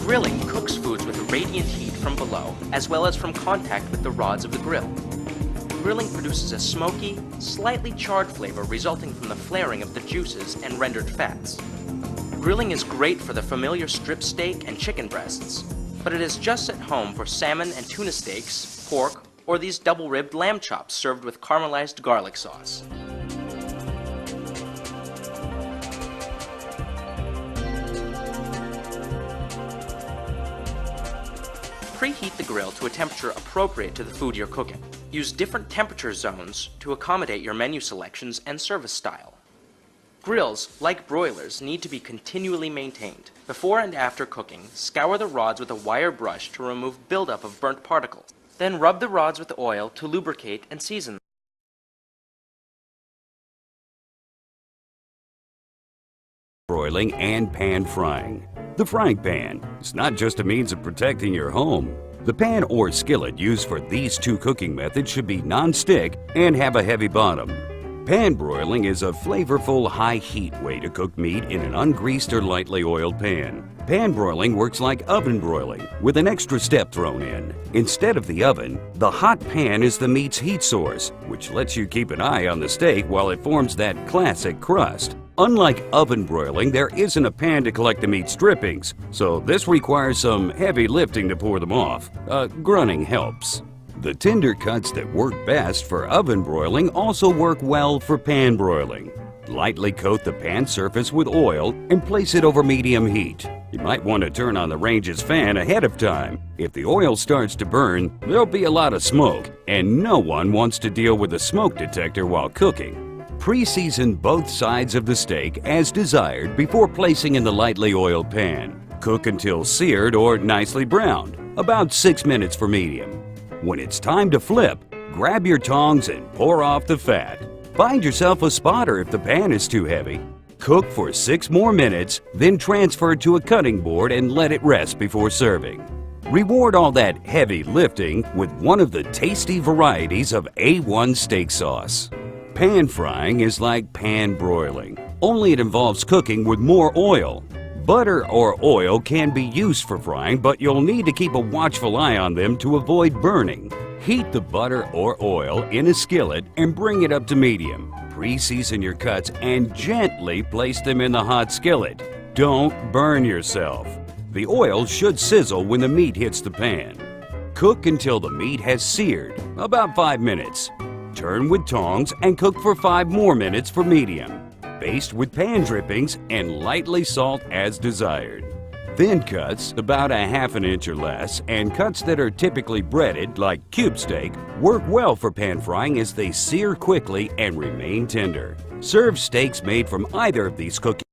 Grilling cooks foods with radiant heat from below, as well as from contact with the rods of the grill. Grilling produces a smoky, slightly charred flavor resulting from the flaring of the juices and rendered fats. Grilling is great for the familiar strip steak and chicken breasts, but it is just at home for salmon and tuna steaks, pork, or these double-ribbed lamb chops served with caramelized garlic sauce. Preheat the grill to a temperature appropriate to the food you're cooking. Use different temperature zones to accommodate your menu selections and service style. Grills, like broilers, need to be continually maintained. Before and after cooking, scour the rods with a wire brush to remove buildup of burnt particles. Then rub the rods with oil to lubricate and season them. Broiling and pan frying. The frying pan is not just a means of protecting your home. The pan or skillet used for these two cooking methods should be non-stick and have a heavy bottom. Pan broiling is a flavorful, high-heat way to cook meat in an ungreased or lightly oiled pan. Pan broiling works like oven broiling, with an extra step thrown in. Instead of the oven, the hot pan is the meat's heat source, which lets you keep an eye on the steak while it forms that classic crust. Unlike oven broiling, there isn't a pan to collect the meat's drippings, so this requires some heavy lifting to pour them off. Grunting helps. The tender cuts that work best for oven broiling also work well for pan broiling. Lightly coat the pan surface with oil and place it over medium heat. You might want to turn on the range's fan ahead of time. If the oil starts to burn, there'll be a lot of smoke, and no one wants to deal with a smoke detector while cooking. Pre-season both sides of the steak as desired before placing in the lightly oiled pan. Cook until seared or nicely browned, about 6 minutes for medium. When it's time to flip, grab your tongs and pour off the fat. Find yourself a spotter if the pan is too heavy. Cook for 6 more minutes, then transfer to a cutting board and let it rest before serving. Reward all that heavy lifting with one of the tasty varieties of A1 steak sauce. Pan frying is like pan broiling, only it involves cooking with more oil. Butter or oil can be used for frying, but you'll need to keep a watchful eye on them to avoid burning. Heat the butter or oil in a skillet and bring it up to medium. Pre-season your cuts and gently place them in the hot skillet. Don't burn yourself. The oil should sizzle when the meat hits the pan. Cook until the meat has seared, about 5 minutes. Turn with tongs and cook for 5 more minutes for medium. Baste with pan drippings and lightly salt as desired. Thin cuts, about a ½ inch or less, and cuts that are typically breaded, like cube steak, work well for pan frying as they sear quickly and remain tender. Serve steaks made from either of these cooking